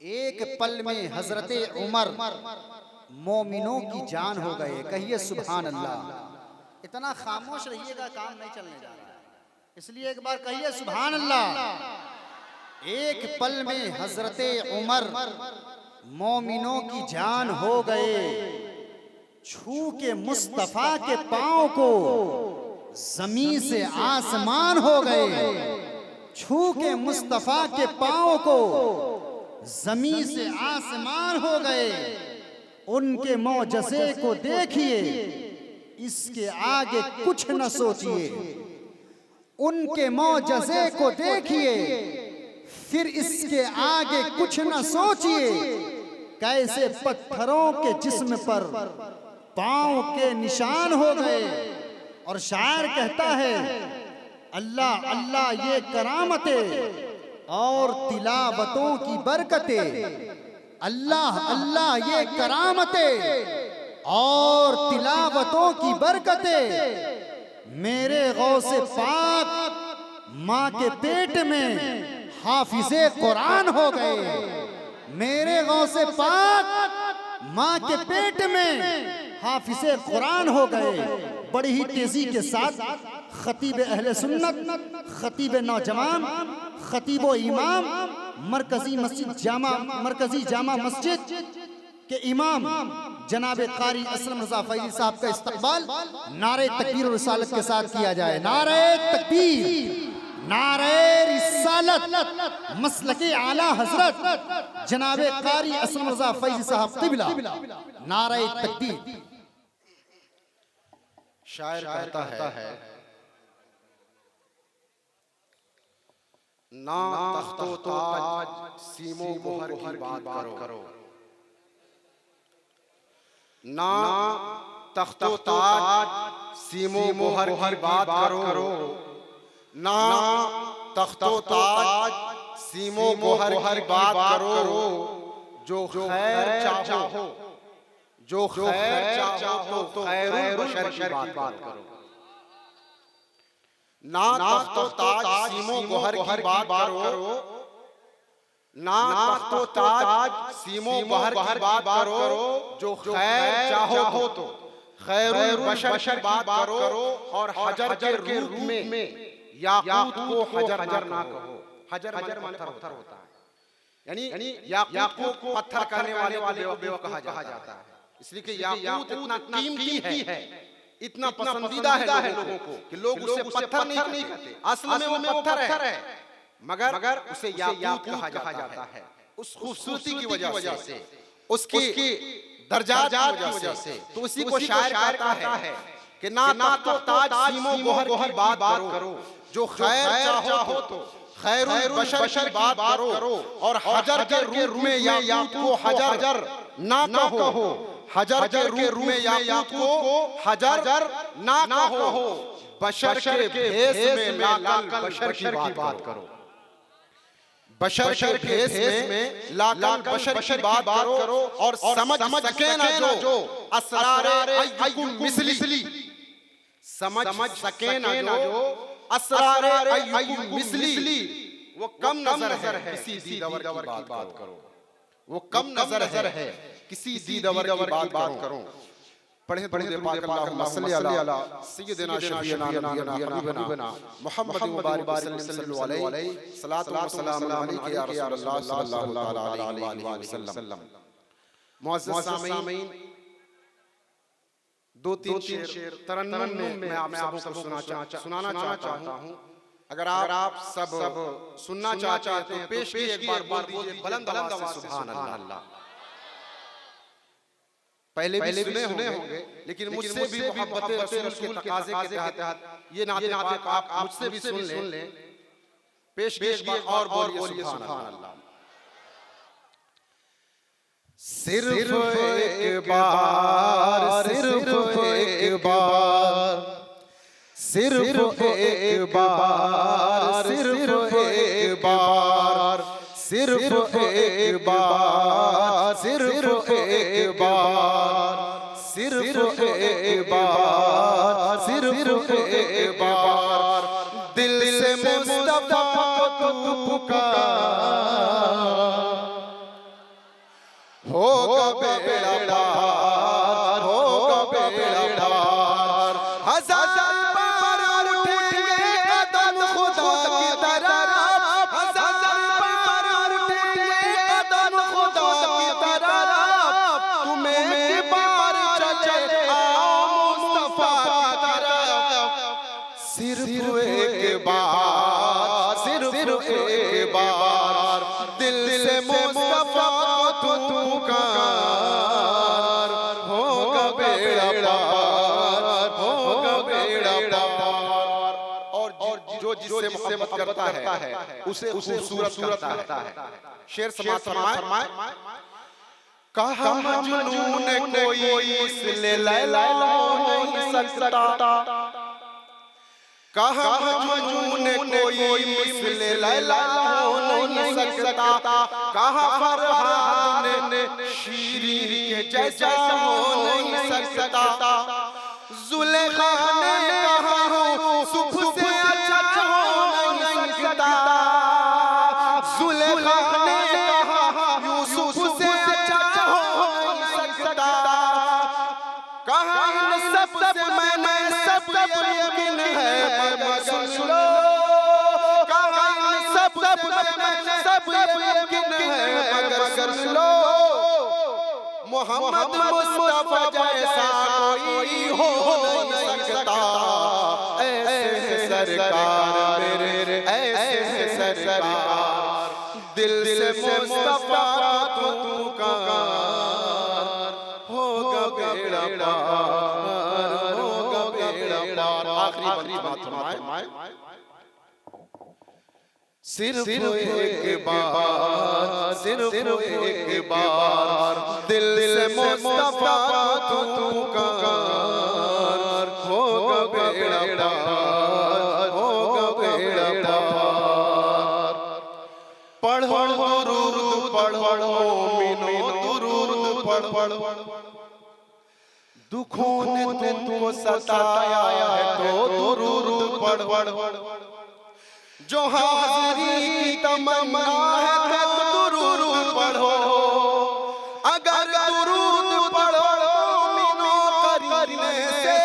एक पल में हजरते उमर मोमिनों की जान हो गए। कहिए सुभान अल्लाह। इतना खामोश रहिएगा, काम नहीं चलने जा रहा है, इसलिए एक बार कहिए सुभान अल्लाह। एक पल में हजरते उमर मोमिनों की जान हो गए। छू के मुस्तफा के पांव को जमीन से आसमान हो गए। छू के मुस्तफा के पांव को जमीन से आसमान हो गए। उनके मौजज़े को देखिए, इसके आगे कुछ न सोचिए। उनके मौजज़े को देखिए, फिर इसके आगे कुछ न सोचिए। कैसे पत्थरों के जिस्म पर पांव के निशान हो गए। और शायर कहता है, अल्लाह अल्लाह ये करामतें और तिलावतों की बरकतें। अल्लाह अल्लाह ये करामतें और तिलावतों की बरकतें। मेरे गौसे पाक माँ के पेट में हाफिज़े कुरान हो गए। मेरे गौसे पाक माँ के पेट में हाफिज़े कुरान हो गए। बड़ी ही तेजी के साथ खतीब अहले सुन्नत, खतीब नौजवान, खतीब व इमाम मरकजी जामा मस्जिद के इमाम जनाब कारी असलम रज़ा फैज़ी साहब का इस्तकबाल नारे तकबीर और रिसालत के साथ किया जाए। नारे तकबीर, नारे रिसालत, मसलके आला हजरत जनाब कारी असलम रज़ा फैज़ी साहब क़िबला। नारे तकबीर। शायर कहता है, ना तख्तो ताज सीमो मोहर की बात करो। ना तख्तो ताज सीमो मोहर की बात करो। ना तख्तो ताज सीमो मोहर की बात करो। जो खैर चाहो, जो खैर चाहो तो खैरुल बशर की बात करो। ना तख्तो ताज सीमो मोहर की बात करो। ना तख्तो ताज सीमो मोहर की बात करो। जो खैर चाहो तो खैरुल बशर की बात करो। और हजर के रूप में याकूत को हजर ना कहो। हजर पत्थर होता है, यानी याकूत को पत्थर करने वाले को बेवकूफ कहा जाता है। इसलिए कि याकूत इतना कीमती है, इतना पसंदीदा है लोगों को कि लोग उसे पत्थर नहीं कहते। असल में वो पत्थर है, मगर उसे याकूत कहा जाता है। उस खूबसूरती की वजह से, उसकी दर्जात की वजह से। तो उसी को शायर कहता है कि ना तख्तो ताज सीमो मोहर की बात करो। जो खैर चाहो तो खैरुल बशर की बात करो। और हजर के रूप में याकूत को हजर ना कहो। हजर के रूप में याकूत को हजर ना कहो। बशर के भेस में लाकर बशर की बात करो। बशर के भेस में लाकर बशर की बात करो। और समझ सके ना जो असरारे अय्युकुम मिसली। समझ सके ना जो असरारे अय्युकुम मिसली। वो कम नजर है किसी दीदवर की बात करो। वो कम नजर है किसी दीदवर की बात करो। पढ़े पाक अल्लाहुम्मा सल्ली अला सय्यिदिना शफीना नबीना हबीबना मुहम्मद मुबारक सल्लल्लाहु अलैहि सलातो व सलाम अलैका या रसूलल्लाह सल्लल्लाहु अलैहि वसल्लम। मुअज़्ज़ज़ सामीन, दो तीन शेर तरन्नुम में मैं आप सबको सुनाना चाहता हूँ। अगर आप सब सुनना चाहते हैं तो पेश एक बार बोल दीजिए बुलंद आवाज़ से सुभान अल्लाह। पहले भी सुने होंगे, लेकिन मुझसे भी मोहब्बत रसूल के तकाज़े के तहत ये नाते आप मुझसे भी सुन लें। पेश एक बार और बोलिए सुभान अल्लाह। सिर्फ एक बार, सिर्फ एक बार, सिर्फ एक बार, सिर्फ एक बार, सिर्फ एक बार, सिर्फ एक बार, सिर्फ एक बार, सिर्फ एक बार दिल से मुस्तफा तू पुकार। होगा बेड़ा पार, होगा बेड़ा पार। हजार बार उठेंगे कदम खुदा की तरफ, हजार बार उठेंगे कदम खुदा की तरफ, तुम्हें एक बार चले आओ मुस्तफा की तरफ। सिर्फ एक बार, सिर्फ एक बार दिल से मुस्तफा को तू पुकार, होगा बेड़ा पार, होगा बेड़ा पार। और जो जिससे मोहब्बत करता है उसे खूबसूरत करता है। शेर समात फरमाए, कहा मजनून कोई इसलिए लैला नहीं सकता, कहा मजनून कोई मिसले लैला हो नहीं सकता, कहा फरहाद ने शीरीन के जैसा हो नहीं सकता, जुलेखा ने कहा सुख से अच्छा हो नहीं सकता, जुलेखा ने कहा यूसुफ से अच्छा हो नहीं सकता, कहा इन सब से मैंने सब यकीन है मगर सुन लो, कहा इन सब मैंने सब यकीन है मगर सुन लो, मोहम्मद मुस्तफा जैसा कोई हो नहीं सकता। ऐसे सरकार मेरे ऐसे सरकार, दिल से मुस्तफा को तू पुकार, होगा बेड़ा पार, होगा बेड़ा पार। आखिरी बात फरमाए, सिर्फ एक बार, सिर्फ एक बार दिल से मुस्तफा को तू पुकार, होगा बेड़ा पार, होगा बेड़ा पार। पढ़ो दुरूद पढ़ो मोमिनो दुरूद पढ़ो, दुखों ने तुमको सताया है तो दुरूद पढ़ो, जो हाज़िरी की तमन्ना है तो दुरूद पढ़ो, अगर दुरूद पढ़ो मोमिनो करने से,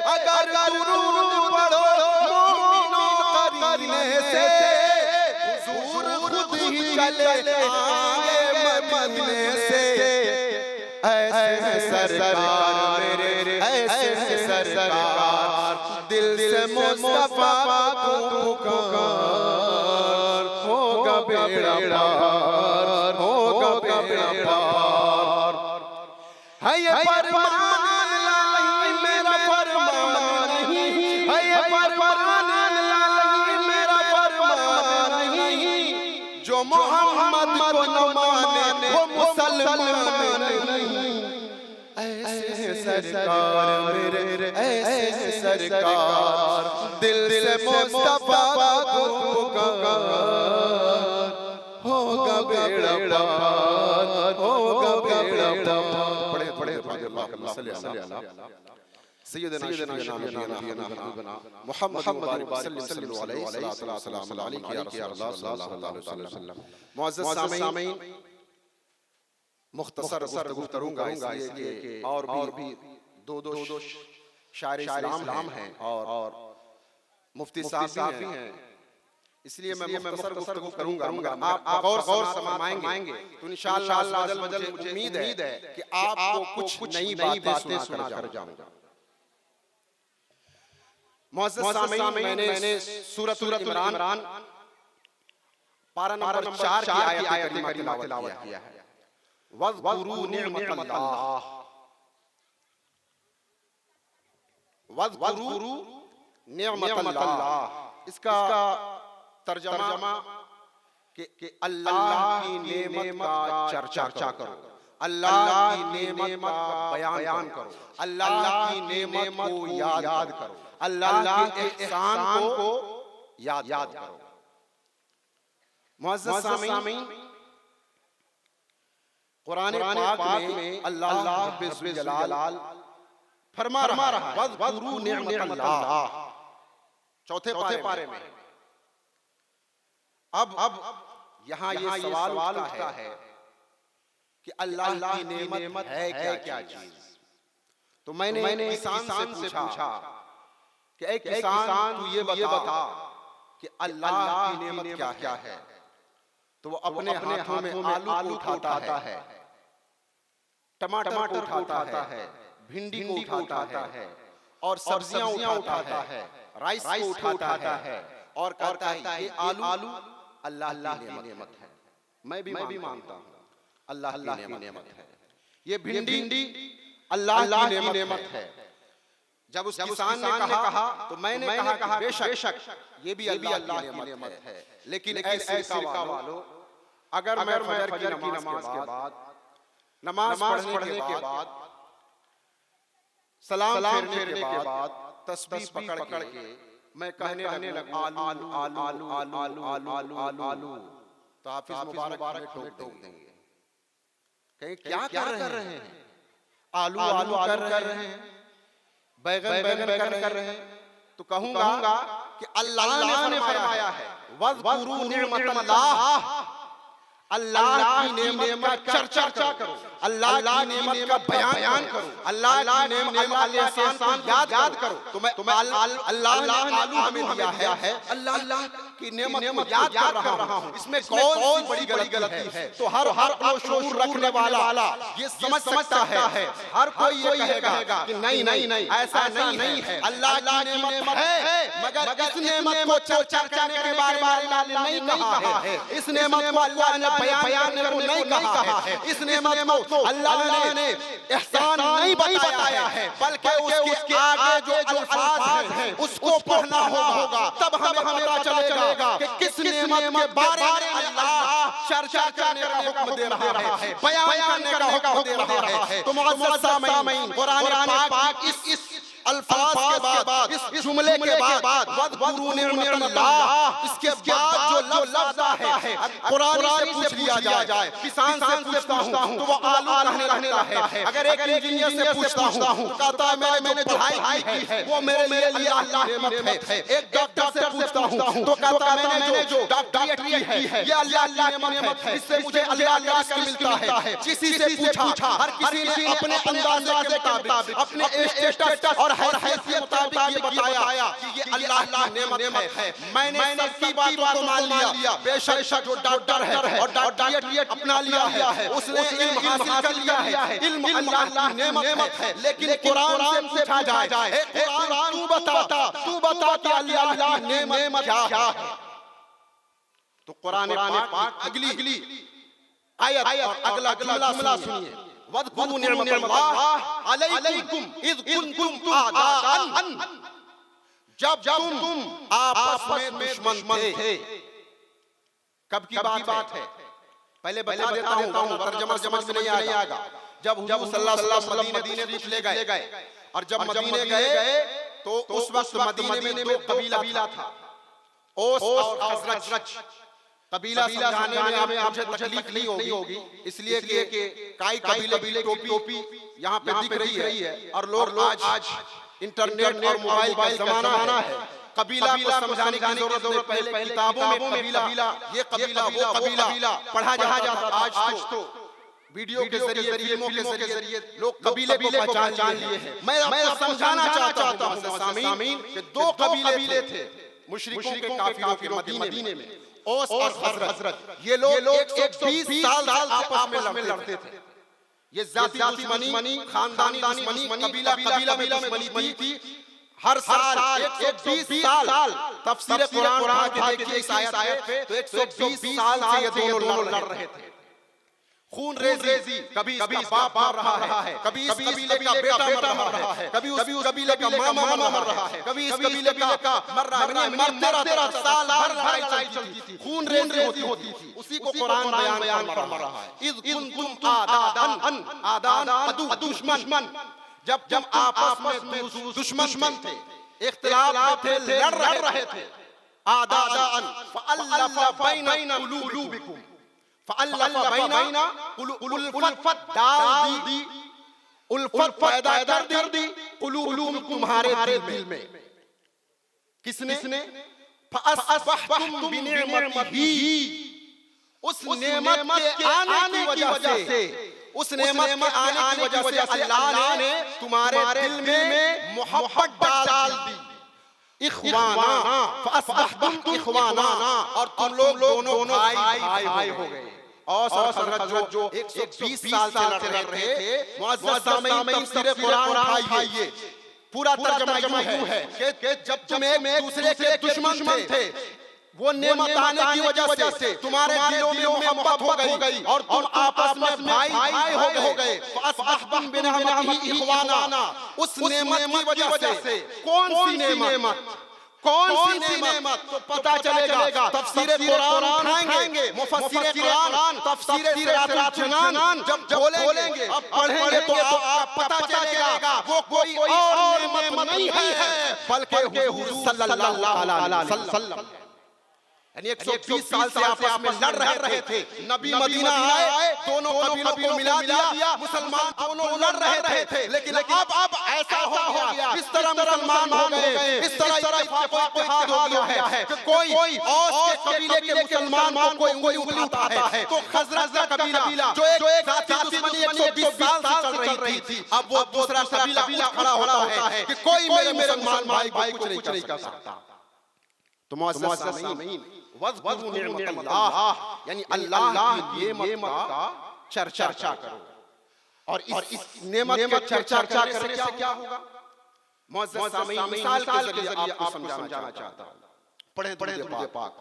अगर दुरूद पढ़ो मोमिनो करने से, हुजूर खुद ही चले आएंगे मदीने से। ऐसे सरकार मेरे ऐसे सरकार, दिल से मुस्तफा को पुकार, होगा बेड़ा पार, होगा बेड़ा पार। है ये फरमान नहीं मेरा फरमान नहीं, है ये फरमान नहीं मेरा फरमान नहीं, जो मोहम्मद को न माने वो मुसलमान नहीं। ऐसे सरकार मेरे ऐसे सरकार, दिल से मुस्तफा को पुकार, होगा बेड़ा पार, होगा बेड़ा पार। पढ़े पढ़े सैयदना मुहम्मद सल्लल्लाहु अलैहि वसल्लम। मुअज़्ज़ज़ सामीन, मुख्तसर गुफ्तगू करूंगा इसलिए कि और भी दो शायर इस्लाम हैं और मुफ्ती साहब भी हैं, इसलिए मैं मुख्तसर गुफ्तगू करूंगा। आप गौर फरमाएंगे तो इंशाअल्लाह मुझे उम्मीद है कि आपको कुछ नई बातें सुना कर जाऊंगा। मुअज़्ज़ज़ सामीन, मैंने सूरत इमरान पारा नंबर 4 की आयत करीमा तिलावत किया है। वज़्कुरू निअमतल्लाह, वज़्कुरू निअमतल्लाह, इसका तर्जमा कि अल्लाह की नेमत का चर्चा करो, अल्लाह की नेमत का बयान करो, अल्लाह की नेमत को याद करो, अल्लाह के एहसान को याद करो। मुअज़्ज़ज़ सामीन, कुरान पाक में अल्लाह रब्बुल जलाल फरमा रहा है वज़्कुरू निअमतल्लाह, चौथे पारे में अब यहाँ ये सवाल उठता है कि अल्लाह की नेमत है क्या चीज। तो मैंने किसान से पूछा कि एक किसान तू ये बता कि अल्लाह की नेमत क्या है। तो वो अपने हाथों में आलू को उठाता है, टमाटर को उठाता है, भिंडी को उठाता है और सब्जियां उठाता है, राइस को उठाता है और कहता है ये आलू अल्लाह की नेमत है। मैं भी मानता हूँ अल्लाह की नेमत है। ये भिंडी अल्लाह की नेमत है। जब उस किसान ने कहा तो मैंने कहा बेशक ये भी अल्लाह की नेमत है, लेकिन ऐसे सिरका वालों, अगर मैं फजर की नमाज के बाद, नमाज पढ़ने के बाद, सलाम फेरने के बाद तस्बीह पकड़ के मैं कहने लगा आलू आलू आलू आलू आलू आलू आलू, तो हाफिज मुबारक ठोक देंगे, कहीं क्या कर रहे हैं? आलू आलू कर रहे हैं, बैगन कर रहे हैं। तो कहूंगा कि अल्लाह ने फरमाया है वज़कुरू निअमतल्लाह, अल्लाह की नेमत का चर्चा करो, अल्लाह की नेमत का बयान करो, अल्लाह की नेमत को याद करो। तुम्हें अल्लाह ने आलू हमें दिया है, अल्लाह की नेमत को याद कर रहा हूँ, इसमें कौन सी बड़ी गलती है? तो हर शऊर रखने वाला ये समझ सकता है। हर कोई ये कहेगा कि नहीं ऐसा नहीं है, अल्लाह की नेमत है, मगर इस नेमत को चर्चा करने के बारे में नहीं कहा है, इस नेमत को अल्लाह ने बयान को नहीं कहा है, इस नेमत को अल्लाह ने एहसान नहीं बताया है, बल्कि उसके आगे जो अल्फाज हैं उसको पढ़ना होगा, तब हमें पता चलेगा कि किस नेमत के बारे में अल्लाह चर्चा करने का हुक्म दे रहा है, बयान करने का हुक्म दे रहा है। तो मुअज़्ज़ज़ सामीन, कुरान पाक इस अल्फाज के बाद, इस जुमले के बाद वज़कुरू निअमतल्लाह, इसके बाद जो लफ्ज़ है कुरान से पूछ लिया जाए, किसान से पूछता हूँ तो वो आलू कहने लगता है। अगर एक इंजीनियर से पूछता हूँ तो कहता है मैंने जो पढ़ाई की है वो मेरे लिए अल्लाह की नेमत है। एक डॉक्टर से पूछता हूँ तो कहता है मैंने जो डॉक्टरेट की है ये अल्लाह की नेमत है, इससे मुझे अल्लाह का मिलता है। किसी से पूछा, हर किसी ने अपने अंदाजे के मुताबिक, अपने स्टेटस और हैसियत मुताबिक ये बताया कि ये अल्लाह की नेमत है। मैंने सबकी बातों को मान लिया, बेशक जो डॉक्टर है और डॉक्टरेट अपना लिया है, उसने इल्म हासिल कर लिया है, इल्म अल्लाह की नेमत है। लेकिन कुरान से पूछा जाए, कुरान तू बता कि अल्लाह की नेमत क्या है? तो कुरान पाक अगली आयत और अगला जुमला सुनिए, वज़कुरू निअमतल्लाह अलैकुम इज़ कुंतुम आदाअन, जब तुम आपस में दुश्मन थे। कब की बात है? पहले बता देता हूँ, तर्जुमा समझ में नहीं आएगा। जब हुजूर सल्लल्लाहु अलैहि वसल्लम मदीने तशरीफ ले गए और जब मदीने गए तो उस वक्त मदीने में दो कबीला था, औस और खज़रज। कबीला समझाने में मुझे तकलीफ नहीं होगी, इसलिए कि कई कबीले की टोपी यहाँ पे दिख रही है और लोग आज इंटरनेट और मोबाइल का जमाना है, कबीला को समझाने की जरूरत नहीं। पहले किताबों में कबीला, ये कबीला वो कबीला पढ़ा जाता था। आज तो वीडियो के जरिए, फिल्मों के जरिए लोग कबीले को पहचान लिए हैं। मैं समझाना चाहता हूँ सामीन कि दो कबीले थे मुशरिकों के, काफिरों के मदीने में, औस और खज़रज। ये लोग 120 साल आपस में लड़ते थे। ये जाती दुश्मनी, खानदानी दुश्मनी, कबीला में दुश्मनी थी। हर साल 120 साल तफसीर कुरान उठा के देखिए इस आयत पे, तो 120 साल से ये दोनों लड़ रहे थे। खून रेजी, कभी इसका बाप मर रहा है, कभी इस कबीले का बेटा मर रहा है, कभी उस कबीले का मामा मर रहा है, कभी इस कबीले का मर रहा है। मरते रहते साल भर लड़ाई चलती थी, खून रेजी होती थी। उसी को कुरान बयान कर रहा है, इज़ कुंतुम आदाअन दुश्मन, जब आपस में दुश्मन थे, इख्तिलाफ थे, लड़ रहे थे। आदाअन फअल्लफ़ बैना क़ुलूबिकुम, फअल्लफ़ बैना उल्फत डाल दी, उल्फत पैदा कर दी कुलूब तुम्हारे दिल में। किसने? फअस्बहतुम बिनिअमतिही, उस नेमत के आने की वजह से, उस नेमत के आने की वजह से अल्लाह ने तुम्हारे दिल में मोहब्बत डाल दी। इख्वाना, फअस्बहतुम इख्वाना, और तुम लोग दोनों भाई हो गए। और हजरत जो 120 साल से लड़ रहे थे, मुअज़्ज़ज़ सामीन तफसीर कुरान उठाइए, पूरा तर्जुमा यूं है कि जब तुम एक दूसरे के दुश्मन थे, वो नेमत आने की वजह से तुम्हारे दिलों में मोहब्बत हो गई और तुम आपस में भाई हो गए। फअस्बहतुम बिनिअमतिही इख्वाना, उस नेमत की वजह से। कौन सी नेमत? कौन सी नेमत? तो पता चलेगा। तफसीर कुरान उठाएंगे, मुफस्सिर कुरान तफसीर सिरातुल जनान जब बोलेंगे, अब पढ़ेंगे तो आपको पता चलेगा वो कोई और नेमत नहीं है बल्कि हुजूर सल्लल्लाहु अलैहि वसल्लम। यानी 120 साल से आपस में लड़ रहे थे, नबी मदीना आए, दोनों कबीलों को मिला दिया, मुसलमान दोनों लड़ रहे थे, लेकिन अब ऐसा हो गया, इस तरह मुसलमान हो गए, इस तरह इत्तेफाक हो गया है कि कोई औस के कबीले के मुसलमान को कोई उंगली उठाता है तो खज़रज का कबीला जो एक जाति दुश्मनी 120 साल से चल रही थी, अब वो दूसरा कबीला खड़ा होता है कि कोई मेरे मुसलमान भाई को कुछ नहीं कर सकता। तो मुअज़्ज़ज़ सामीन वज़्कुरू निअमतल्लाह, यानी अल्लाह की नेमत का चर्चा करो। और इस नेमत के चर्चा करने से क्या होगा? मुअज़्ज़ज़ सामीन मिसाल के जरिए आपको समझाना चाहता हूं। पढ़ें दुरूद पाक।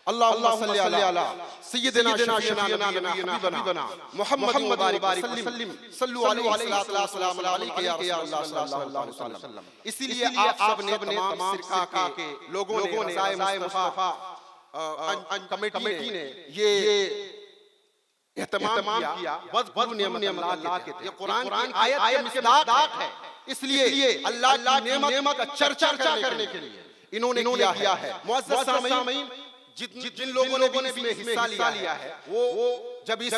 अल्लाहुम्मा सल्लि अला सय्यिदिना शफीना नबीना मुहम्मद व बारिक वसल्लिम सल्लु अलैहि वसल्लम अलैहि या रसूलल्लाह सल्लल्लाहु अलैहि वसल्लम। इसीलिए आप सबने तमाम सिरका के लोगों ने साए मुस्तफा कमेटी ने ये एहतमाम किया। वज़्कुरू निअमतल्लाह के ये कुरान की आयत के मिसदाक है, इसलिए अल्लाह की नेमत का चर्चा करने के लिए इन्होंने किया है। मुअज़्ज़ज़ सामीन जिन लोगों ने इसमें हिस्सा लिया है वो जब इस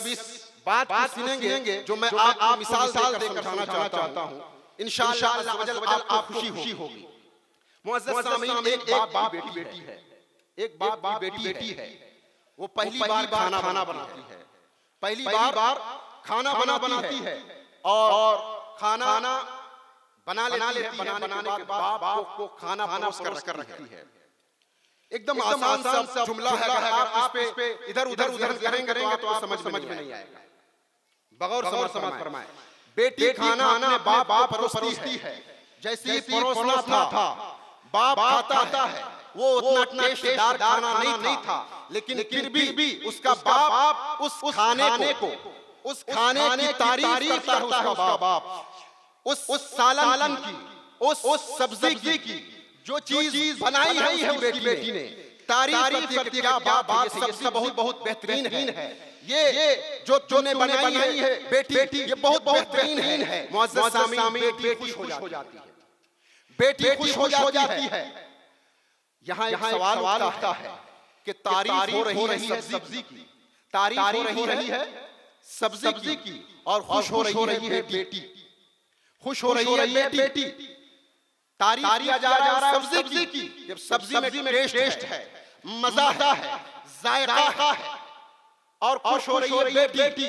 बात को सुनेंगे जो मैं आपको मिसाल देकर समझाना चाहता हूं, इंशाअल्लाह आपको खुशी होगी। मुअज़्ज़ज़ सामीन एक बाप की बेटी है, एक बाप की बेटी है। वो पहली बार खाना बनाती है, पहली बार खाना बनाती है और खाना बना लेती है। बनाने के बाद बाप को खाना परोस कर रखती है। एकदम आसान सा जुमला है, अगर आप इस पे इधर करेंगे तो आपको समझ में नहीं आएगा। बगौर समझ फरमाए, बेटी खाना अपने बाप को परोसती है। जैसे ही परोसना था, बाप खाता है। वो उतना टेस्टदार खाना नहीं था, लेकिन फिर भी उसका बाप उस खाने की तारीफ करता है। उसका बाप उस सालन की, उस सब्जी की जो चीज बनाई है उसकी बेटी ने, तारीफ करती है कि बाप ये सब्जी बहुत बेहतरीन है, ये जो तूने बनाई है बेटी ये बहुत बेहतरीन है। मुअज़्ज़ज़ सामीन बेटी खुश हो जाती है, बेटी खुश हो जाती है। यहाँ एक सवाल उठता है कि तारीफ हो रही है सब्जी की, तारीफ हो रही है सब्जी की और खुश हो रही है बेटी, खुश हो रही है बेटी। तारीफ किया जा रहा है सब्जी की, जब सब्जी में टेस्ट है, मजा है, जायका है और खुश हो रही है बेटी।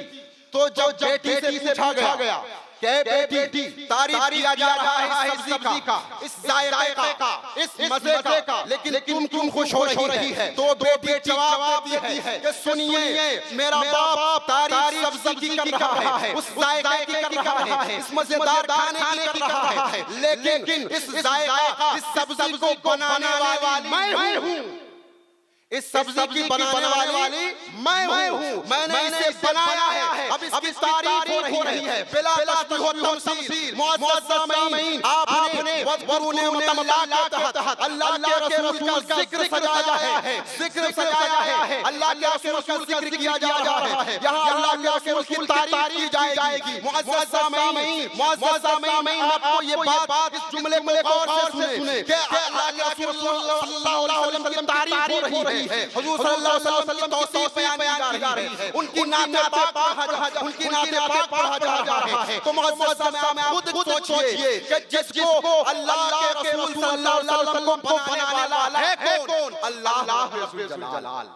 तो जब बेटी से पूछा गया कि बेटी तारीफ किया जा रहा है सब्जी का, इस जायके का, इस मजे का, लेकिन तुम खुश हो रही है, तो बेटी जवाब देती है कि सुनिए, मेरा बाप तारीफ सब्जी की कर रहा है, उस जायके की कर रहा है, इस मजेदार खाने की कर रहा है, लेकिन इस जायका, इस सब्जी को बनाने वाली मैं हूँ, इस सब्जी की बनाने वाली मैं हूँ, मैंने इसे बनाया है। अब इसकी तारीफ हो रही है बिला तमसील। मुअज़्ज़ज़ सामीन, आपने वज़्कुरू निअमतल्लाह के तहत अल्लाह के रसूल का जिक्र सजाया है, अल्लाह के रसूल का जिक्र किया जा रहा है। यहाँ अल्लाह के रसूल की तारीफ की जाएगी। मुअज़्ज़ज़ सामीन, आपको ये बात इस जुमले को गौर से सुने कि अल्लाह के रसूल सल्लल्लाहु अलैहि वसल्लम की तारीफ हो रही है, हुजूर सल्लल्लाहु अलैहि वसल्लम की तौसीफ बयान की जा रही है, उनकी नाते पाक पढ़ा जा रहा है। तो मुअज़्ज़ज़ साहब आप खुद सोचिए कि जिसको अल्लाह के रसूल सल्लल्लाहु अलैहि वसल्लम को बनाने वाला है कौन? अल्लाह रब्बुल जलाल।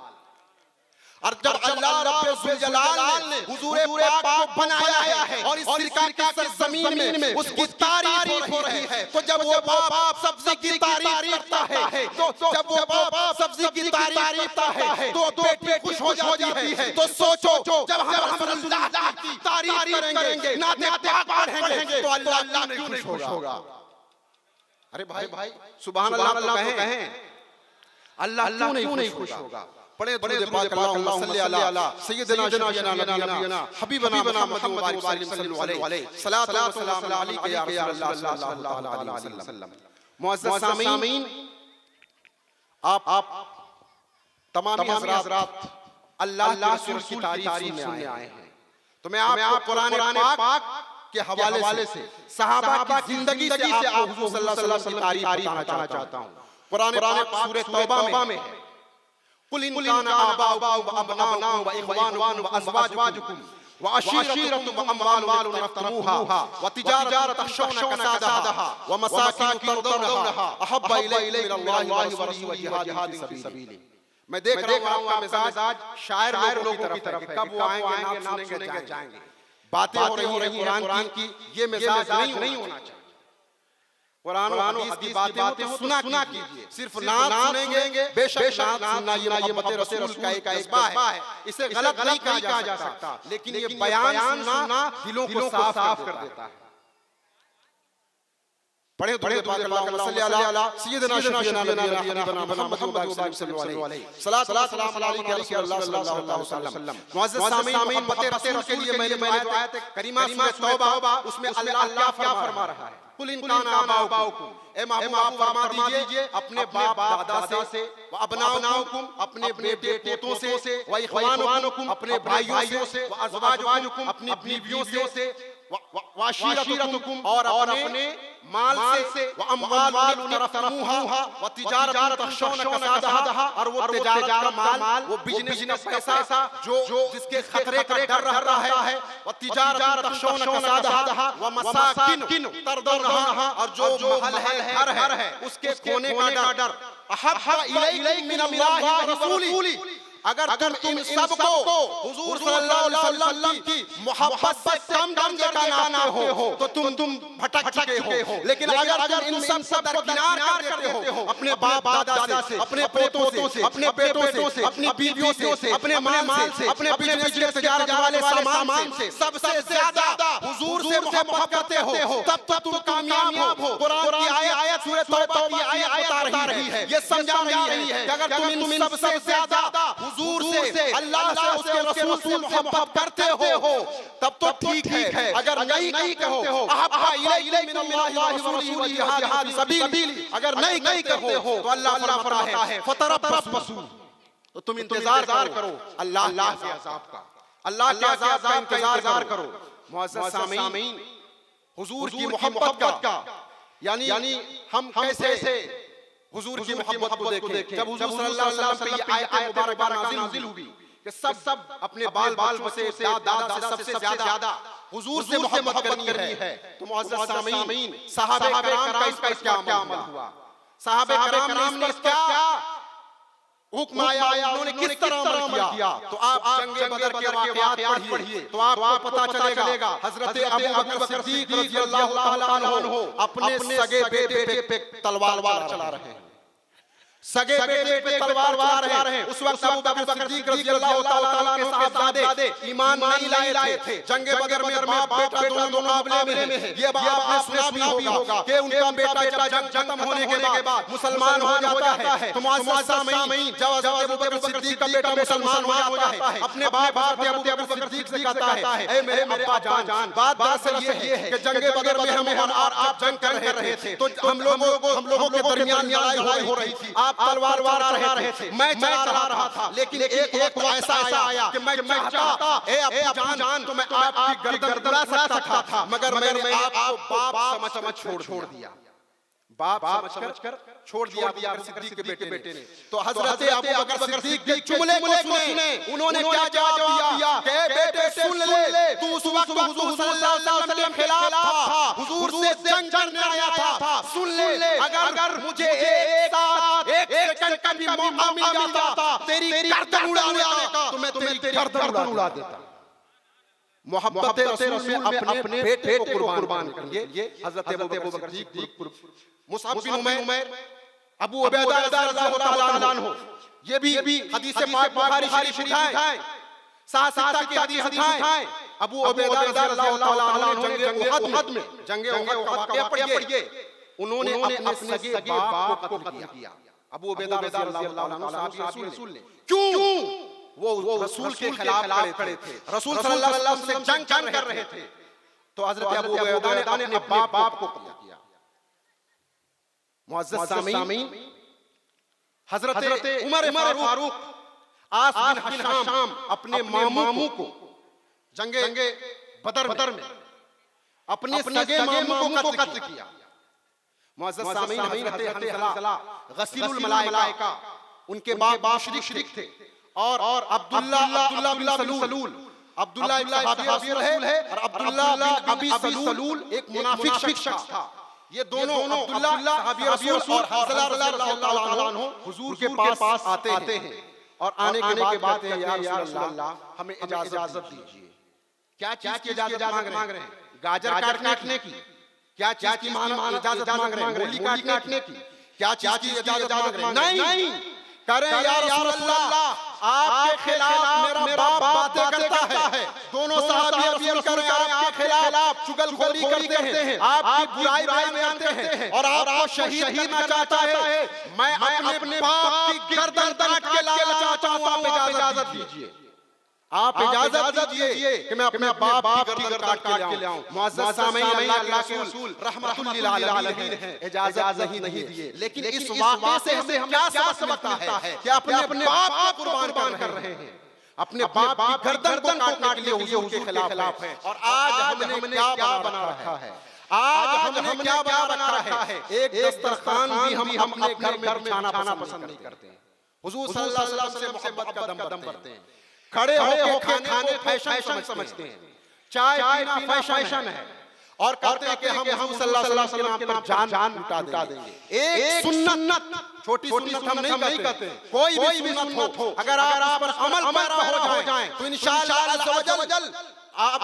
और जब अल्लाह रब्बुल जलाल ने हुजूर पाक को बनाया है और इस सिरका की सरजमीन में उसकी तारीफ हो रही है, तो जब वो बाप सब्जी की तारीफ करता है, तो जब वो बाप सब्जी की तारीफ करता है तो बेटी खुश हो जाती है। तो सोचो जब हम रसूलुल्लाह की तारीफ करेंगे, नाते पाक पढ़ेंगे, तो अल्लाह क्यों नहीं खुश होगा? अरे भाई सुभान अल्लाह तो कहें, अल्लाह क्यों नहीं खुश होगा? पढ़े दुरूद पाक अल्लाहुम्मा सल्ली अला सय्यिदिना नबीना हबीबना मुहम्मद सल्लल्लाहु अलैहि सलातो व सलाम अलैका या रसूलल्लाह सल्लल्लाहु अलैहि वसल्लम। मुअज़्ज़ज़ सामीन, आप तमाम हज़रात अल्लाह के रसूल की तारीफ सुनने आए हैं, तो मैं आपको कुरान पाक के हवाले से सहाबा की जिंदगी से आपको हुजूर सल्लल्लाहु अलैहि वसल्लम की तारीफ बताना चाहता हूं। कुरान पाक सूरह तौबा में है, कुल इन काना आबाउकुम व अबनाउकुम व इख्वानुकुम व अज़वाजुकुम व अशीरतुकुम व अम्वालुन तफ्तमुहा व तिजारतुन तखशौना कसादहा व मसाकिन तर्दौनहा अहब्बा इलैकुम मिनल्लाहि व रसूलिही व जिहादिन फी सबीलिही। मैं देख रहा हूं आपका मिजाज शायर लोगों की तरफ है, कब वो आएंगे नाम सुनेंगे जाएंगे, बातें हो रही हैं कुरान की, ये मिजाज नहीं होना चाहिए। कुरान और हदीस की बातें हो सुना कीजिए, सिर्फ नाम सुनेंगे, बेशक नाम सुनना ये मोहब्बत रसूल का एक जज्बा है, इसे गलत नहीं कहा जा सकता, लेकिन ये बयान सुनना दिलों को साफ कर देता है। पढ़े दुरूद पाक अल्लाहुम्मा सल्ली अला सय्यिदिना नबीना मुहम्मद सल्लल्लाहु अलैहि सलाम अलैका या रसूलल्लाह सल्लल्लाहु अलैहि वसल्लम। मुअज़्ज़ज़ सामीन, मोहब्बत रसूल के लिए मैंने आयत करीमा सूरह तौबा, उसमें अल्लाह क्या फरमा रहा है? कुल इन काना आबाउकुम, ए महबूब आप फरमा दीजिए अपने बाप दादा से, व अबनाउकुम अपने बेटे पोतों से, व इख्वानुकुम अपने भाइयों से, व अज़वाजुकुम अपनी बीवियों से, व अशीरतुकुम और अपने माल से, व अम्वालुन तफ्तमुहा व तिजारतुन तखशौना कसादहा और वो तिजारत का माल, वो बिजनेस पैसा जो जिसके खतरे का डर रहता है, व तिजारतुन तखशौना कसादहा व मसाकिन तर्दौनहा और जो महल है घर है उसके खोने का डर, अहब्बा इलैकुम मिनल्लाहि व रसूलिही। अगर तुम सबको हुजूर सल्लल्लाहु अलैहि वसल्लम की मोहब्बत से कम दर्जे का ना हो तो तुम भटक चुके हो। लेकिन अगर इन सब दरकिनार कर देते हो, अपने बाप दादा से, अपने पोतों से, अपने बेटों से, अपनी बीवियों से, अपने माल से, अपने बिजनेस तिजारत वाले सामान से सबसे ज्यादा हुजूर से मोहब्बत करते हो, तब तुम कामयाब हो। कुरान की आयत सूरह तौबा की आयत बता रही है, ये समझा रही है कि अगर तुम इन सबसे ज्यादा हुजूर से, अल्लाह से, उसके रसूल से मोहब्बत करते हो तब तो ठीक है। अगर नहीं करते हो, अहब्बा इलैकुम मिनल्लाहि व रसूलिही व जिहादिन फी सबीलिही, अगर नहीं करते हो तो अल्लाह फरमाता है फतरब्बसू, तो तुम इंतजार करो अल्लाह के अज़ाब का, अल्लाह के अज़ाब का इंतजार करो। मुअज़्ज़ज़ सामीन, हुजूर की मोहब्बत का यानी हम कैसे हुजूर की मोहब्बत को देखें। जब हुजूर सल्लल्लाहु अलैहि वसल्लम पे आयत मुबारक नाज़िल हुई कि सब अपने बाल बच्चों से, दादा से सबसे ज्यादा हुजूर से मोहब्बत करनी है, तो मुअज़्ज़ज़ सामीन सहाबे कराम का इसका क्या अमल हुआ? सहाबे कराम ने इसका क्या हुक्म आया, उन्होंने किस तरह अमल किया? तो आप जंगे बदर के वाक़यात पढ़िए तो आपको पता चलेगा हज़रत अबू बकर सिद्दीक़ रज़ियल्लाहु ताला अन्हु अपने सगे बेटे पे तलवार चला रहे हैं, सगे बेटे पे तलवार वार है। उस वक्त अबू बकर सिद्दीक़ रज़ियल्लाहु ताला अन्हु के साहबजादे ईमान नहीं लाए थे। जंगे बदर में बाप बेटा दोनों मुकाबले में है। ये बात आपने सुना भी होगा कि उनका बेटा जब जंग खत्म होने के बाद मुसलमान हो जाता है, तो मुअज़्ज़ज़ सामीन जब अबू बकर सिद्दीक़ का बेटा मुसलमान हो जाता है, अपने बाप अबू बकर सिद्दीक़ से कहता है, ए मेरे अब्बा जान, बात दरअसल ये है कि जंगे बदर में हम और आप जंग कर रहे थे, तो हम लोगों के दरमियान लड़ाई हो रही थी, आप तलवार वार रहे थे, मैं चला रहा था, लेकिन एक वक्त ऐसा आया कि मैं चाहता ए अब्बा जान तो मैं आपकी गर्दन उड़ा सकता था, मगर मैंने आपको बाप समझ छोड़ दिया। बाप समझकर छोड़ दिया अबू बकर सिद्दीक के बेटे ने। तो हजरत अबू बकर सिद्दीक के जुमले को सुने, उन्होंने क्या जवाब दिया कि बेटे सुन ले, तू उस वक्त हुजूर सल्लल्लाहु अलैहि वसल्लम के खिलाफ था, हुजूर से जंग करने आया था। सुन ले, अगर मुझे एक साथ एक सेकंड का भी मौका मिल जाता तेरी गर्दन उड़ाने का, तो मैं तेरी गर्दन उड़ा देता। मोहब्बत रसूल में अपने बेटे को कुर्बान करेंगे हजरत अबू बकर सिद्दीक, मुसअब बिन उमैर, अबू उबैदा रज़ियल्लाहु ताला अन्हु, ये भी हदीस पाक बुखारी शरीफ उठाए, साथ की हदीस उठाए। अबू उबैदा रज़ियल्लाहु ताला अन्हु जंग उहद में, जंग उहद का वाक़या पढ़िए, उन्होंने अपने सगे बाप को कत्ल किया। अबू उबैदा रज़ियल्लाहु अन्हु सहाबी रसूल ने, क्यों? वो रसूल के खिलाफ खड़े थे, रसूल सल्लल्लाहु अलैहि वसल्लम से जंग कर रहे थे। तो हजरत अबू उबैदा ने अपने बाप को कत्ल किया। मुअज़्ज़ज़ सामीन, हजरत उमर फारूक आस बिन हशाम अपने मामू को जंगे बदर में अपने सगे मामू को कत्ल किया। मुअज़्ज़ज़ सामीन, हजरत हंज़ला गसीलुल मलाइका, उनके बाप मुशरिक थे, और अब्दुल्ला बिन सलूल, अब्दुल्ला एक सहाबी रसूल है, और अब्दुल्ला बिन अबी सलूल एक मुनाफिक शख्स था। ये दोनों अब्दुल्ला सहाबी रसूल और हंज़ला रज़ियल्लाहु ताला अन्हु हुजूर के पास आते हैं, और आने के बाद कहते हैं, या रसूल अल्लाह, हमें इजाजत दीजिए। क्या चीज की इजाजत मांग रहे हैं? गाजर काटने की? क्या चीज की इजाजत मांग रहे हैं? मूली काटने की? क्या चीज की इजाजत मांग रहे हैं? नहीं, करें या रसूल अल्लाह, आपके खिलाफ मेरा बाप बातें करता है। दोनों सहाबी अर्ज़ कर रहे हैं, आपके खिलाफ चुगलखोरी करते हैं, आपकी बुराई बयान करते हैं, और आपको शहीद करना चाहता है। मैं अपने बाप की गर्दन काट के लाना चाहता हूं, आप इजाजत दीजिए, आप इजाजत दीजिए कि मैं अपने बाप की गर्दन काट के लाऊं। मुअज़्ज़ज़ सामीन, अल्लाह के रसूल रहमतुल लिल आलमीन हैं, इजाजत नहीं दिए। लेकिन इस वाक़े से हमें क्या सबक मिलता है कि अपने बाप को कुर्बान कर रहे हैं, अपने बाप की गर्दन को काटने के लिए हुजूर के खिलाफ है। और आज हमने क्या बना रखा है? आज हमने क्या बना रखा है? एक दस्तरखान भी हम अपने घर में बिछाना पसंद नहीं करते। हुजूर सल्लल्लाहु अलैहि वसल्लम से मोहब्बत का दम भरते हैं, खड़े होकर खाने फैशन समझते हैं, चाय पीना फैशन है, और कहते हैं कि हम सल्लल्लाहु अलैहि वसल्लम पर जान लुटा देंगे। एक सुन्नत, छोटी सुन्नत हम नहीं कहते, कोई भी सुन्नत हो, अगर आप पर अमल पैरा हो जाए तो इंशाअल्लाह अज़्ज़ा वजल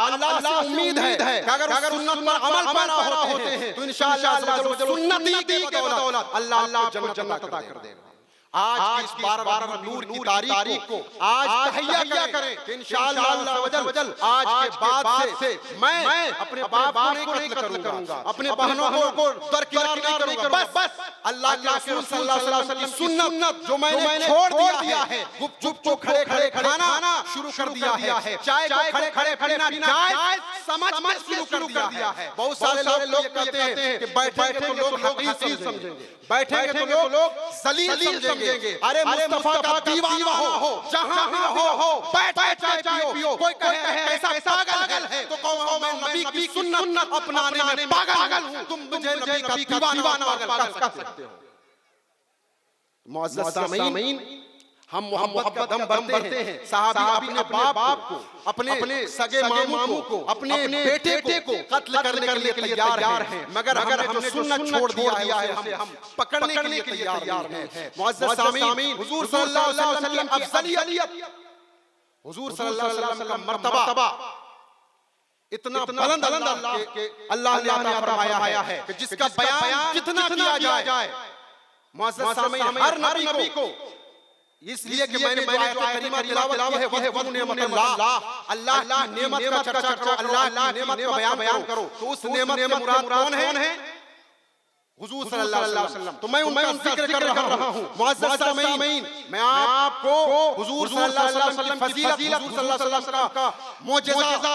अल्लाह से उम्मीद है कि अगर सुन्नत पर अमल पैरा होते हैं तो इंशाअल्लाह अज़्ज़ा वजल सुन्नती की बदौलत अल्लाह जन्नत अता कर देगा। आज इस 12 नूर की तारीख को आज तहैया करें कि इंशाअल्लाह अज़्ज़ा वजल आज के बाद से मैं अपने बाप को नहीं कत्ल करूंगा, अपने बहनों को दरकिनार नहीं करूंगा। बस अल्लाह के रसूल सल्लल्लाहु अलैहि वसल्लम की सुन्नत जो मैंने छोड़ दिया है, गुपचुप को खड़े खाना शुरू कर दिया है, चाय को खड़े पीना जायज समझ में शुरू कर दिया है। बहुत सारे लोग कहते हैं कि बैठे तो लोग हकीर समझेंगे, बैठेंगे तो लोग जलील समझेंगे। अरे मुस्तफा का दीवाना हो, जहां भी हो बैठ चाय पियो। कोई कहे ऐसा पागल है तो कहो मैं नबी की सुन्नत अपनाने में पागल हूं, तुम मुझे नबी का दीवाना कह सकते हो। मुअज़्ज़ज़ सामीन, हम मोहब्बत का दम भरते हैं। सहाबी अपने बाप को, अपने सगे मामू को, अपने बेटे को कत्ल करने के लिए तैयार हैं, मगर हमने सुन्नत छोड़ दिया है, हम पकड़ने के लिए तैयार हैं। मुअज़्ज़ज़ सामीन, हुजूर सल्लल्लाहु अलैहि वसल्लम की अफ़ज़लियत, हुजूर सल्लल्लाहु अलैहि वसल्लम का मर्तबा इतना बुलंद अल्लाह ने अता फरमाया है कि जिसका बयान जितना किया जाए। मुअज़्ज़ज़ सामीन, हर नबी को इसलिए कि मैंने जो आयत करीमा तिलावत है वह नेमत अल्लाह की नेमत का चर्चा करो, अल्लाह की नेमत का बयान करो, तो उस नेमत से मुराद कौन है? हुजूर सल्लल्लाहु अलैहि वसल्लम। तो मैं उनका जिक्र कर रहा हूं। मुअज़्ज़ज़ सामीन, मैं आपको हुजूर सल्लल्लाहु अलैहि वसल्लम की फजीलत, हुजूर सल्लल्लाहु अलैहि वसल्लम का मौजज़ा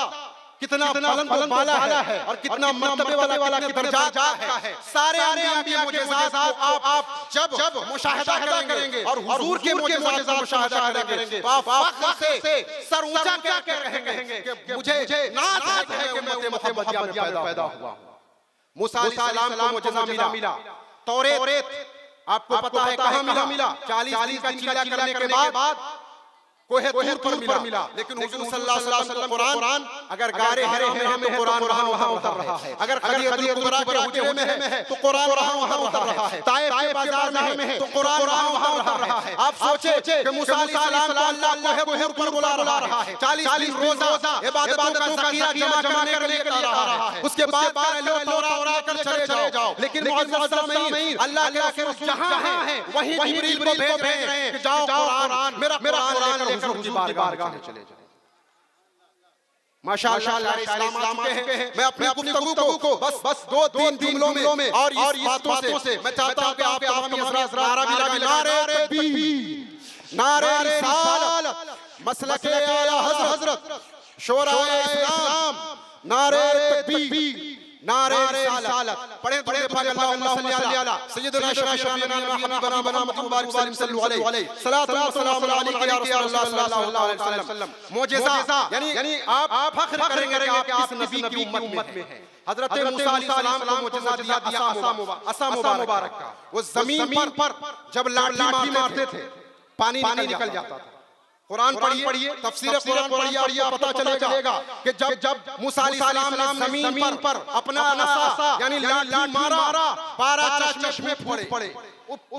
कितना बुलंद वाला है और कितना मर्तबे वाला दर्जा है। सारे अंबिया मौजज़ात को आप जब मुशाहिदा करेंगे और हुजूर के मौजज़ात का मुशाहिदा करेंगे तो आप फख्र से सर ऊंचा करके कहेंगे कि मुझे नाज़ है कि मैं उम्मत मोहम्मदिया में पैदा हुआ हूं। मूसा अलैहिस्सलाम को मौजज़ा मिला, तौरेत आपको पता है कहाँ मिला? 40 दिन का चिल्ला करने के बाद कोहे तूर पर मिला। लेकिन हुजूर सल्लल्लाहु अलैहि वसल्लम कुरान अगर गारे हिरा में है तो कुरान वहां उतर रहा है, अगर खदीजतुल कुबरा के हुजरे में है तो कुरान वहां उतर रहा है, ताइफ के बाजार में है तो कुरान वहां उतर रहा है। आप सोचे कि मूसा अलैहिस्सलाम को अल्लाह कोहे तूर पर बुला रहा है, 40 दिन रोजा इबादतों का ज़खीरा जमा करने के लिए ला रहा है, उसके बाद लो तौरात लेकर चले जाओ। लेकिन मुअज़्ज़ज़ सामीन अल्लाह के रसूल जहां है वहीं जिब्रील को भेज रहे हैं कि जाओ कुरान मेरा कुरान हुजूर की बारगाह में चले जाए। माशाअल्लाह इस्लाम के हैं। मैं अपनी गुफ्तगू को बस 2-3 जुमलों में और इस बातों से मैं चाहता हूं कि आप तमाम हज़रात नारा भी लगा, नारे तकबीर, नारे रिसालत, मसलके आला हज़रत, शोराए इस्लाम, नारे तकबीर, नारे रिसालत। पढ़े पाक अल्लाहुम्मा सल्ली अला सय्यिदना शफीअना हबीबना मुहम्मद सल्लल्लाहु अलैहि सलातु व सलाम अलैका या रसूलल्लाह सल्लल्लाहु अलैहि वसल्लम। मौजिज़ा यानी आप फख्र करेंगे कि आप किस नबी की उम्मत में हैं। हजरत मूसा अलैहिस्सलाम को मौजिज़ा दिया असा मुबारक का। वो जमीन पर जब लाठी मारते थे पानी निकल जाता था। कुरान पढ़िए, तफसीर कुरान पढ़िए, पता चलेगा कि जब मूसा अलैहिस्सलाम ने जमीन पर अपना असा यानी लाठी मारा, 12 चश्मे फूट पड़े,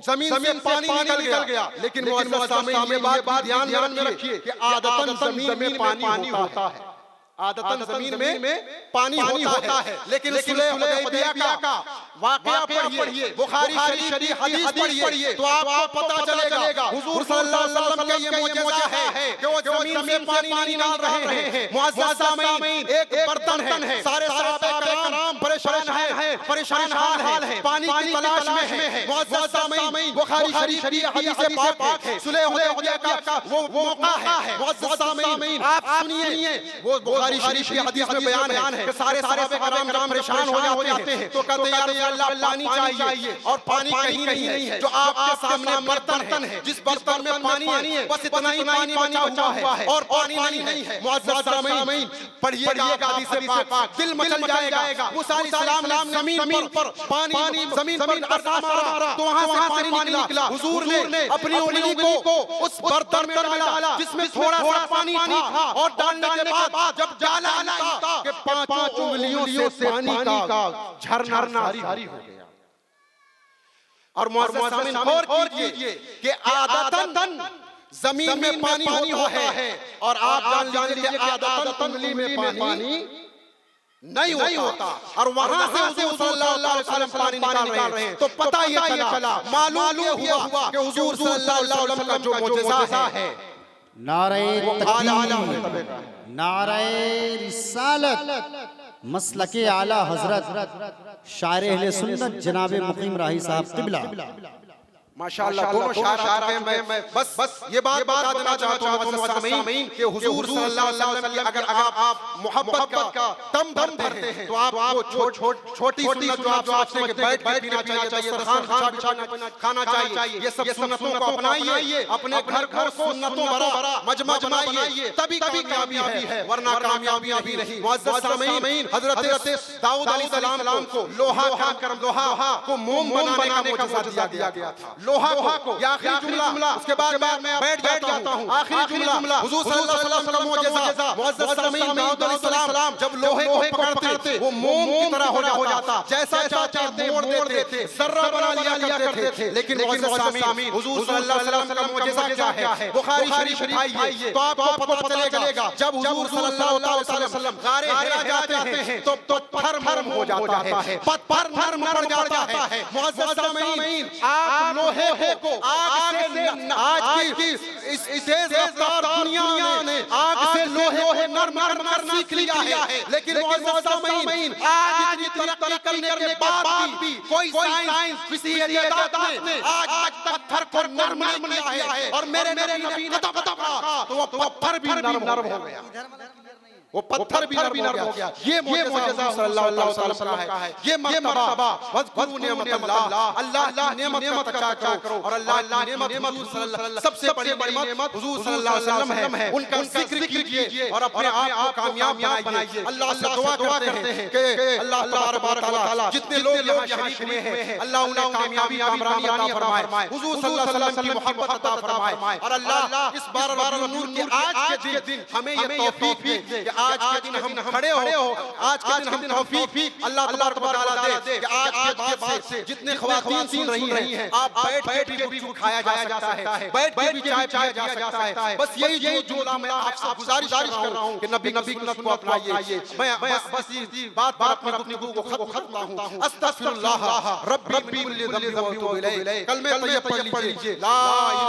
जमीन से पानी निकल गया। लेकिन मुअज़्ज़ज़ ये बात ध्यान में रखिए कि आदतन जमीन में पानी होता है, आदतन जमीन में पानी होता है। लेकिन सुलह हुदैबिया का वाक़या पढ़िए, बुखारी शरीफ हदीस पढ़िए तो आपको पता चलेगा हुजूर सल्लल्लाहु अलैहि वसल्लम का ये मौजिज़ा है कि वो जमीन से पानी निकाल रहे हैं। मुअज़्ज़ज़ सामीन एक बर्तन है, सारे सहाबा कराम परेशान हाल है, पानी की तलाश में है। मुअज़्ज़ज़ सामीन बुखारी शरीफ की हदीस पाक है, सुलह हुदैबिया का वो मौका है। मुअज़्ज़ज़ सामीन आप सुनिए, वो बुखारी शरीफ की हदीस में बयान है कि सारे सहाबा कराम परेशान हो जाते हैं तो कहते हैं या अल्लाह पानी चाहिए, और पानी कहीं नहीं है। जो आपके सामने बर्तन है, जिस बर्तन में पानी है बस इतना ही पानी बचा हुआ है और पानी नहीं है। मुअज़्ज़ज़ सामीन पढ़िएगा हदीस पाक, दिल मचल जाएगा। मूसा अलैहिस्सलाम जमीन पर पानी जमीन पर असा मारा तो वहां से पानी निकला। हुजूर ने अपनी उंगली को उस बर्तन में डाला जिसमें थोड़ा सा पानी था, और डालने के बाद जब डाला कि 5 उंगलियों से पानी का झरना जारी हो गया। और मुअज़्ज़ज़ सामीन गौर कीजिए कि आदतन जमीन में पानी होता है, और आप जान लीजिए आदतन उंगली में पानी नहीं होता, और वहां से हुजूर सल्लल्लाहु अलैहि वसल्लम पानी निकाल रहे हैं। तो पता ये चला, मालूम ये हुआ कि हुजूर सल्लल्लाहु अलैहि वसल्लम का जो मौजिज़ा है नारे तकबीर, नारे रिसालत, मसलके आला हजरत, शायर अहले सुन्नत जनाब मुकीम राही साहब क़िबला। माशाअल्लाह दोनों शायर हैं। मैं बस ये बात बता देना चाहता हूं मुअज़्ज़ज़ सामीन कि हुजूर सल्लल्लाहु अलैहि वसल्लम की अगर आप मोहब्बत का दम भरते हैं तो आपको छोटी सुन्नत जो आप आपसे बैठ के पीना चाहिए, दस्तरखान खाना चाहिए, ये सब सुन्नतों को अपनाइए, अपने घर सुन्नतों भरा मजमा बनाइए, तभी कामयाबी है, वरना कामयाबी नहीं। मुअज़्ज़ज़ सामीन हजरत दाऊद अलैहिस्सलाम को लोहा को मोम बनाने का मौजिज़ा दिया गया था। लोहा को या आखिरी जुमला, उसके बाद मैं बैठ जाता हूं। आखिरी जुमला हुजूर सल्लल्लाहु अलैहि वसल्लम का मौजिज़ा, मुअज़्ज़ज़ सामीन दाऊद अलैहिस्सलाम जब लोहे को पकड़ते वो मोम की तरह हो जाता, जैसा चाहते मोड़ देते, जर्रा बना लिया करते थे। लेकिन मुअज़्ज़ज़ सामीन हुजूर सल्लल्लाहु अलैहि वसल्लम का मौजिज़ा क्या है? बुखारी शरीफ आइए तो आपको पता चलेगा जब हुजूर सल्लल्लाहु अलैहि वसल्लम गारे हिरा जाते हैं तो पत्थर नरम हो जाता है, पत्थर नरम पड़ जाता है। मुअज़्ज़ज़ सामीन आप लोहे को आग की इस तेज रफ्तार दुनिया ने आग से लोहे नरम करना सीख लिया है। लेकिन मुअज़्ज़ज़ सामीन आज इतनी तरक्की करने के बाद भी कोई साइंस किसी इजाद ने आज तक पत्थर को नरम नहीं किया है, और मेरे नबी ने कहा तो वो पत्थर भी नरम हो गया। वो पत्थर भी नरम हो गया। ये मौजज़ा सल्लल्लाहु अलैहि वसल्लम का है। ये मर्तबा वज़कुरू निअमतल्लाह, अल्लाह की नेमत का जिक्र करो। और अल्लाह की नेमत सबसे बड़ी नेमत हुजूर सल्लल्लाहु अलैहि वसल्लम है। उनका जिक्र कीजिए और अपने आप को कामयाब बनाइए। अल्लाह से दुआ करते हैं कि अल्लाह तबारक व तआला जितने लोग यहाँ शरीक हुए हैं, अल्लाह उन्हें कामयाबी अता फरमाए, हुजूर सल्लल्लाहु अलैहि वसल्लम की मोहब्बत अता फरमाए। और अल्लाह इस बार नूर के आज के दिन हमें ये तौफीक दे कि आज के दिन हम खड़े हो, आज के दिन हम तौफीक अल्लाह तबारक व तआला दे कि आज के बाद से जितने ख़वातीन सुन रही हैं, आप बैठ के भी खाया जा सकता है, बैठ के भी चाय पिया जा सकता है। बस यही जो मैं आपसे गुजारिश कर रहा हूँ कि नबी सुन्नत को अपनाइए। मैं बस इसी बात अपनी गुफ्तगू को खत्म हूँ। अस्तगफिरुल्लाह रब्बी मिन कुल्ली ज़ंबिन व अतूबु इलैह। कलमे तैयब पढ़ लीजिए, ला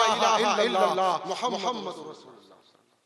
इलाहा इल्लल्लाह मुहम्मदुर रसूलुल्लाह।